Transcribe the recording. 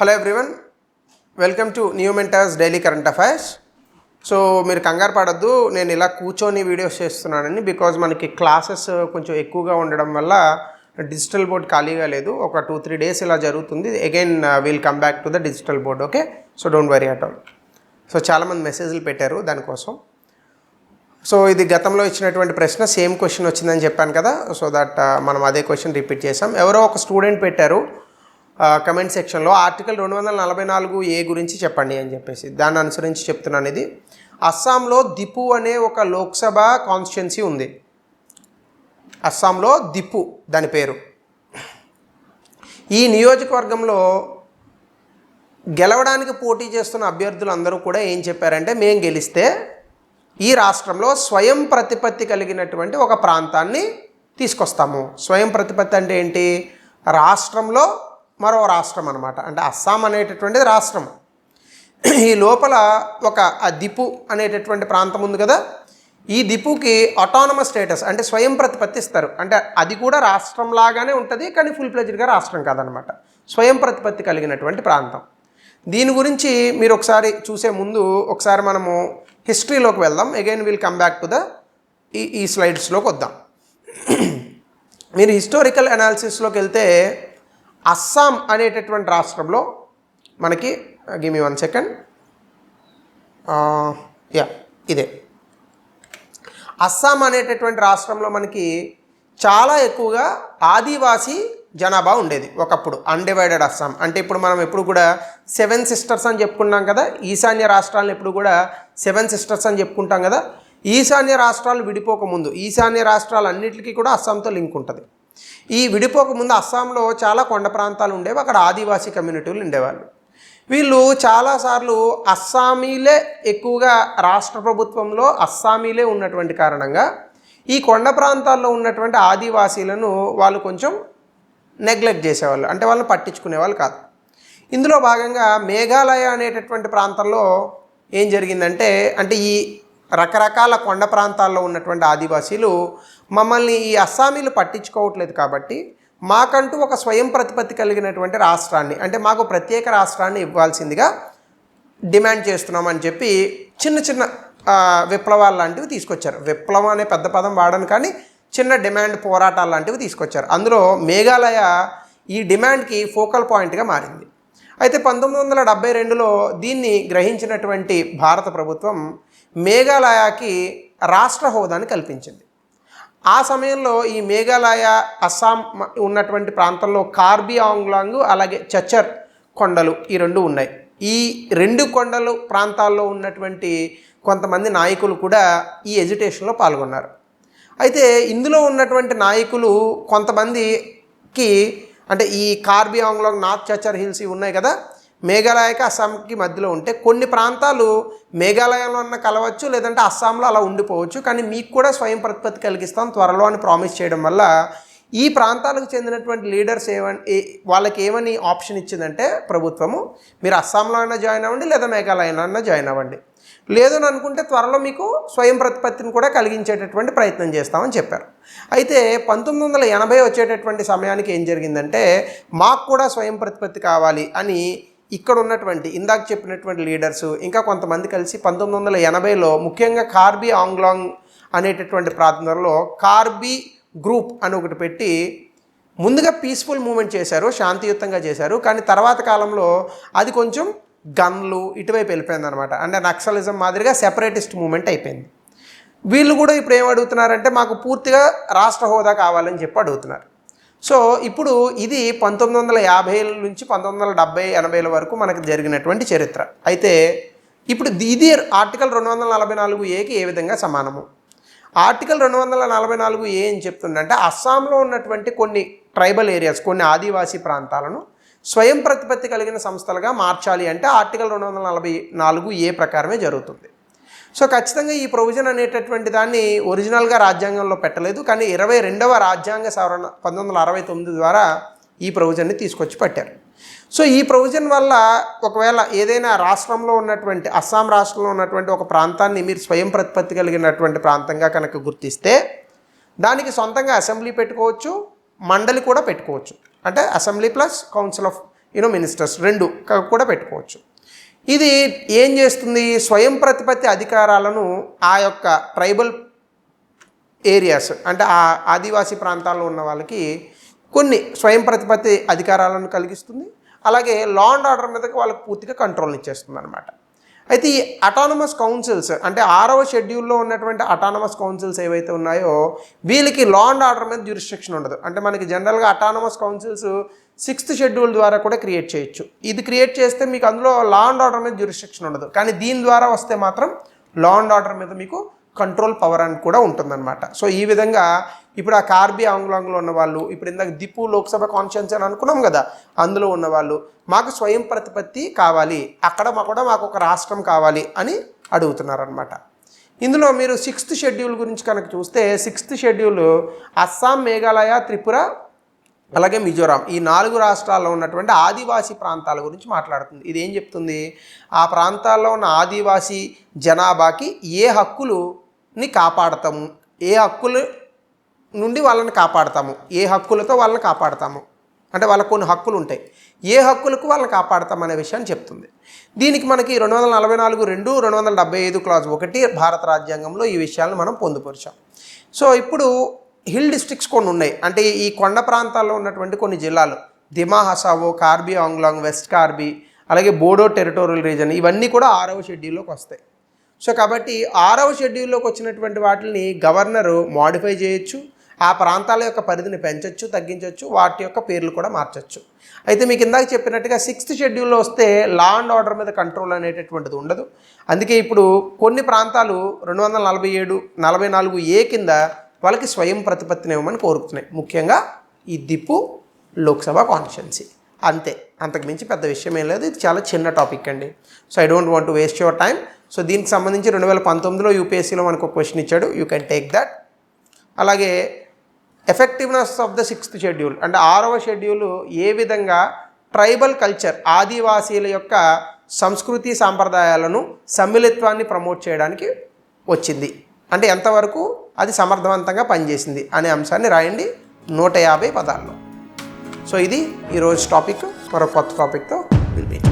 Hello everyone, welcome to new mentors daily current affairs. So మీరు కంగారు పడద్దు, నేను ఇలా కూర్చొని వీడియోస్ చేస్తున్నానని. బికాజ్ మనకి క్లాసెస్ కొంచెం ఎక్కువగా ఉండడం వల్ల డిజిటల్ బోర్డ్ ఖాళీగా లేదు. ఒక 2-3 డేస్ ఇలా జరుగుతుంది. Again will come back to the digital board. Okay, so don't worry at all. So చాలామంది మెసేజ్లు పెట్టారు దానికోసం. సో ఇది గతంలో ఇచ్చినటువంటి ప్రశ్న, సేమ్ క్వశ్చన్ వచ్చిందని చెప్పాను కదా. సో దట్ మనం అదే క్వశ్చన్ రిపీట్ చేసాం. ఎవరో ఒక స్టూడెంట్ పెట్టారు కమెంట్ సెక్షన్లో, ఆర్టికల్ 244A గురించి చెప్పండి అని చెప్పేసి. దాన్ని అనుసరించి చెప్తున్నాను. ఇది అస్సాంలో దిపు అనే ఒక లోక్సభ కాన్స్టిట్యున్సీ ఉంది. అస్సాంలో దిపు దాని పేరు. ఈ నియోజకవర్గంలో గెలవడానికి పోటీ చేస్తున్న అభ్యర్థులు అందరూ కూడా ఏం చెప్పారంటే, మేము గెలిస్తే ఈ రాష్ట్రంలో స్వయం ప్రతిపత్తి కలిగినటువంటి ఒక ప్రాంతాన్ని తీసుకొస్తాము. స్వయం ప్రతిపత్తి అంటే ఏంటి? రాష్ట్రంలో మరో రాష్ట్రం అనమాట. అంటే అస్సాం అనేటటువంటిది రాష్ట్రం. ఈ లోపల ఒక దిపు అనేటటువంటి ప్రాంతం ఉంది కదా, ఈ దిపుకి ఆటోనమస్ స్టేటస్ అంటే స్వయం ప్రతిపత్తి ఇస్తారు. అంటే అది కూడా రాష్ట్రం లాగానే ఉంటుంది, కానీ ఫుల్ ప్లెజ్డ్గా రాష్ట్రం కాదనమాట. స్వయం ప్రతిపత్తి కలిగినటువంటి ప్రాంతం. దీని గురించి మీరు ఒకసారి చూసే ముందు ఒకసారి మనము హిస్టరీలోకి వెళ్దాం. Again will come back to the ఈ స్లైడ్స్లోకి వద్దాం. మీరు హిస్టారికల్ అనాలిసిస్లోకి వెళ్తే అస్సాం అనేటటువంటి రాష్ట్రంలో మనకి, గివ్ మీ 1 సెకండ్, ఇదే అస్సాం అనేటటువంటి రాష్ట్రంలో మనకి చాలా ఎక్కువగా ఆదివాసీ జనాభా ఉండేది ఒకప్పుడు. అన్డివైడెడ్ అస్సాం అంటే ఇప్పుడు మనం ఎప్పుడు కూడా 7 సిస్టర్స్ అని చెప్పుకున్నాం కదా. ఈశాన్య రాష్ట్రాలను ఎప్పుడు కూడా 7 సిస్టర్స్ అని చెప్పుకుంటాం కదా. ఈశాన్య రాష్ట్రాలు విడిపోకముందు ఈశాన్య రాష్ట్రాలన్నింటికీ కూడా అస్సాంతో లింక్ ఉంటుంది. ఈ విడిపోకముందు అస్సాంలో చాలా కొండ ప్రాంతాలు ఉండేవి. అక్కడ ఆదివాసీ కమ్యూనిటీలు ఉండేవాళ్ళు. వీళ్ళు చాలాసార్లు అస్సామీలే ఎక్కువగా రాష్ట్ర ప్రభుత్వంలో అస్సామీలే ఉన్నటువంటి కారణంగా ఈ కొండ ప్రాంతాల్లో ఉన్నటువంటి ఆదివాసీలను వాళ్ళు కొంచెం నెగ్లెక్ట్ చేసేవాళ్ళు. అంటే వాళ్ళని పట్టించుకునేవాళ్ళు కాదు. ఇందులో భాగంగా మేఘాలయ అనేటటువంటి ప్రాంతంలో ఏం జరిగిందంటే, అంటే ఈ రకరకాల కొండ ప్రాంతాల్లో ఉన్నటువంటి ఆదివాసీలు మమ్మల్ని ఈ అస్సామీలు పట్టించుకోవట్లేదు కాబట్టి మాకంటూ ఒక స్వయం ప్రతిపత్తి కలిగినటువంటి రాష్ట్రాన్ని, అంటే మాకు ప్రత్యేక రాష్ట్రాన్ని ఇవ్వాల్సిందిగా డిమాండ్ చేస్తున్నామని చెప్పి చిన్న చిన్న విప్లవాలు లాంటివి తీసుకొచ్చారు. విప్లవం అనే పెద్ద పదం వాడను, కానీ చిన్న డిమాండ్ పోరాటాలు లాంటివి తీసుకొచ్చారు. అందులో మేఘాలయ ఈ డిమాండ్కి ఫోకల్ పాయింట్గా మారింది. అయితే 1972లో దీన్ని గ్రహించినటువంటి భారత ప్రభుత్వం మేఘాలయకి రాష్ట్ర హోదాని కల్పించింది. ఆ సమయంలో ఈ మేఘాలయ, అస్సాం ఉన్నటువంటి ప్రాంతంలో కార్బీ ఆంగ్లాంగ్ అలాగే చచ్చర్ కొండలు ఈ 2 ఉన్నాయి. ఈ 2 కొండలు ప్రాంతాల్లో ఉన్నటువంటి కొంతమంది నాయకులు కూడా ఈ ఎజిటేషన్లో పాల్గొన్నారు. అయితే ఇందులో ఉన్నటువంటి నాయకులు కొంతమందికి, అంటే ఈ కార్బీ ఆంగ్లాంగ్, నార్త్ చచ్చర్ హిల్స్ ఉన్నాయి కదా, మేఘాలయకి అస్సాంకి మధ్యలో ఉంటే కొన్ని ప్రాంతాలు మేఘాలయంలో ఉన్న కలవచ్చు, లేదంటే అస్సాంలో అలా ఉండిపోవచ్చు. కానీ మీకు కూడా స్వయం ప్రతిపత్తి కలిగిస్తాం త్వరలో అని ప్రామిస్ చేయడం వల్ల ఈ ప్రాంతాలకు చెందినటువంటి లీడర్స్ వాళ్ళకి ఏమని ఆప్షన్ ఇచ్చిందంటే ప్రభుత్వము, మీరు అస్సాంలో అయినా జాయిన్ అవ్వండి, లేదా మేఘాలయలో అయినా జాయిన్ అవ్వండి, లేదని అనుకుంటే త్వరలో మీకు స్వయం ప్రతిపత్తిని కూడా కలిగించేటటువంటి ప్రయత్నం చేస్తామని చెప్పారు. అయితే 1980 వచ్చేటటువంటి సమయానికి ఏం జరిగిందంటే, మాకు కూడా స్వయం ప్రతిపత్తి కావాలి అని ఇక్కడ ఉన్నటువంటి ఇందాక చెప్పినటువంటి లీడర్సు ఇంకా కొంతమంది కలిసి 1980లో ముఖ్యంగా కార్బీ ఆంగ్లాంగ్ అనేటటువంటి ప్రాంతంలో కార్బీ గ్రూప్ అని ఒకటి పెట్టి ముందుగా పీస్ఫుల్ మూమెంట్ చేశారు, శాంతియుతంగా చేశారు. కానీ తర్వాత కాలంలో అది కొంచెం గన్లు ఇటువైపు వెళ్ళిపోయింది అనమాట. అంటే నక్సలిజం మాదిరిగా సెపరేటిస్ట్ మూమెంట్ అయిపోయింది. వీళ్ళు కూడా ఇప్పుడు ఏం అడుగుతున్నారంటే, మాకు పూర్తిగా రాష్ట్ర హోదా కావాలని చెప్పి అడుగుతున్నారు. సో ఇప్పుడు ఇది 1950 నుంచి 1970-80 వరకు మనకు జరిగినటువంటి చరిత్ర. అయితే ఇప్పుడు ఇది ఆర్టికల్ 244Aకి ఏ విధంగా సమానము? ఆర్టికల్ 244A ఏం చెప్తుందంటే, అస్సాంలో ఉన్నటువంటి కొన్ని ట్రైబల్ ఏరియాస్, కొన్ని ఆదివాసీ ప్రాంతాలను స్వయం ప్రతిపత్తి కలిగిన సంస్థలుగా మార్చాలి అంటే ఆర్టికల్ 244A ప్రకారమే జరుగుతుంది. సో ఖచ్చితంగా ఈ ప్రొవిజన్ అనేటటువంటి దాన్ని ఒరిజినల్గా రాజ్యాంగంలో పెట్టలేదు, కానీ 22వ రాజ్యాంగ సవరణ 1969 ద్వారా ఈ ప్రొవిజన్ని తీసుకొచ్చి పెట్టారు. సో ఈ ప్రొవిజన్ వల్ల ఒకవేళ ఏదైనా రాష్ట్రంలో ఉన్నటువంటి, అస్సాం రాష్ట్రంలో ఉన్నటువంటి ఒక ప్రాంతాన్ని మీరు స్వయం ప్రతిపత్తి కలిగినటువంటి ప్రాంతంగా కనుక గుర్తిస్తే దానికి సొంతంగా అసెంబ్లీ పెట్టుకోవచ్చు, మండలి కూడా పెట్టుకోవచ్చు. అంటే assembly plus council of ministers 2 కూడా పెట్టుకోవచ్చు. ఇది ఏం చేస్తుంది, స్వయం ప్రతిపత్తి అధికారాలను ఆ యొక్క ట్రైబల్ ఏరియాస్ అంటే ఆ ఆదివాసీ ప్రాంతాల్లో ఉన్న వాళ్ళకి కొన్ని స్వయం ప్రతిపత్తి అధికారాలను కలిగిస్తుంది. అలాగే లా అండ్ ఆర్డర్ మీదకి వాళ్ళకి పూర్తిగా కంట్రోల్ని ఇచ్చేస్తుంది అనమాట. అయితే ఈ అటానమస్ కౌన్సిల్స్ అంటే 6వ షెడ్యూల్లో ఉన్నటువంటి అటానమస్ కౌన్సిల్స్ ఏవైతే ఉన్నాయో వీళ్ళకి లా అండ్ ఆర్డర్ మీద జ్యూరిస్డిక్షన్ ఉండదు. అంటే మనకి జనరల్గా అటానమస్ కౌన్సిల్స్ 6th షెడ్యూల్ ద్వారా కూడా క్రియేట్ చేయొచ్చు. ఇది క్రియేట్ చేస్తే మీకు అందులో లా అండ్ ఆర్డర్ మీద జ్యూరిస్డిక్షన్ ఉండదు. కానీ దీని ద్వారా వస్తే మాత్రం లా అండ్ ఆర్డర్ మీద మీకు కంట్రోల్ పవర్ అని కూడా ఉంటుందన్నమాట. సో ఈ విధంగా ఇప్పుడు ఆ కార్బీ ఆంగ్లాంగ్లో ఉన్నవాళ్ళు, ఇప్పుడు ఇందాక దిప్పు లోక్సభ కాన్స్టిట్యున్సీ అని అనుకున్నాం కదా, అందులో ఉన్నవాళ్ళు మాకు స్వయం ప్రతిపత్తి కావాలి, అక్కడ మాకు ఒక రాష్ట్రం కావాలి అని అడుగుతున్నారనమాట. ఇందులో మీరు 6th షెడ్యూల్ గురించి కనుక చూస్తే 6th షెడ్యూల్ అస్సాం, మేఘాలయ, త్రిపుర అలాగే మిజోరాం ఈ 4 రాష్ట్రాల్లో ఉన్నటువంటి ఆదివాసీ ప్రాంతాల గురించి మాట్లాడుతుంది. ఇది ఏం చెప్తుంది, ఆ ప్రాంతాల్లో ఉన్న ఆదివాసీ జనాభాకి ఏ హక్కులుని కాపాడతాము, ఏ హక్కుల నుండి వాళ్ళని కాపాడతాము, ఏ హక్కులతో వాళ్ళని కాపాడతాము, అంటే వాళ్ళకు కొన్ని హక్కులు ఉంటాయి, ఏ హక్కులకు వాళ్ళని కాపాడతాం అనే విషయాన్ని చెప్తుంది. దీనికి మనకి 244(2), 275 క్లాజ్ 1 భారత రాజ్యాంగంలో ఈ విషయాలను మనం పొందుపరిచాం. సో ఇప్పుడు హిల్ డిస్ట్రిక్ట్స్ కొన్ని ఉన్నాయి, అంటే ఈ కొండ ప్రాంతాల్లో ఉన్నటువంటి కొన్ని జిల్లాలు దిమా హసావో, కార్బీ ఆంగ్లాంగ్, వెస్ట్ కార్బీ, అలాగే బోడో టెరిటోరియల్ రీజన్ ఇవన్నీ కూడా 6వ షెడ్యూల్లోకి వస్తాయి. సో కాబట్టి 6వ షెడ్యూల్లోకి వచ్చినటువంటి వాటిని గవర్నరు మోడిఫై చేయొచ్చు, ఆ ప్రాంతాల యొక్క పరిధిని పెంచవచ్చు, తగ్గించవచ్చు, వాటి యొక్క పేర్లు కూడా మార్చచ్చు. అయితే మీకు ఇందాక చెప్పినట్టుగా 6th షెడ్యూల్లో వస్తే లా అండ్ ఆర్డర్ మీద కంట్రోల్ అనేటటువంటిది ఉండదు. అందుకే ఇప్పుడు కొన్ని ప్రాంతాలు 247, 44A కింద వాళ్ళకి స్వయం ప్రతిపత్తిని ఇవ్వమని కోరుతున్నాయి. ముఖ్యంగా ఈ దిప్పు లోక్సభ కాన్స్టిట్యున్సీ. అంతే, అంతకుమించి పెద్ద విషయం ఏం లేదు. ఇది చాలా చిన్న టాపిక్ అండి. So I don't want to waste your time. So దీనికి సంబంధించి 2019లో యూపీఎస్సీలో మనకు ఒక క్వశ్చన్ ఇచ్చాడు, యూ కెన్ టేక్ దట్. అలాగే effectiveness of the 6th schedule అంటే 6వ షెడ్యూల్ ఏ విధంగా ట్రైబల్ కల్చర్ ఆదివాసీల యొక్క సంస్కృతి సాంప్రదాయాలను సమ్మిళిత్వాన్ని ప్రమోట్ చేయడానికి వచ్చింది, అంటే ఎంతవరకు అది సమర్థవంతంగా పనిచేసింది అనే అంశాన్ని రాయండి 150 పదాల్లో. సో ఇది ఈరోజు టాపిక్. మరో కొత్త టాపిక్తో విల్ మీట్.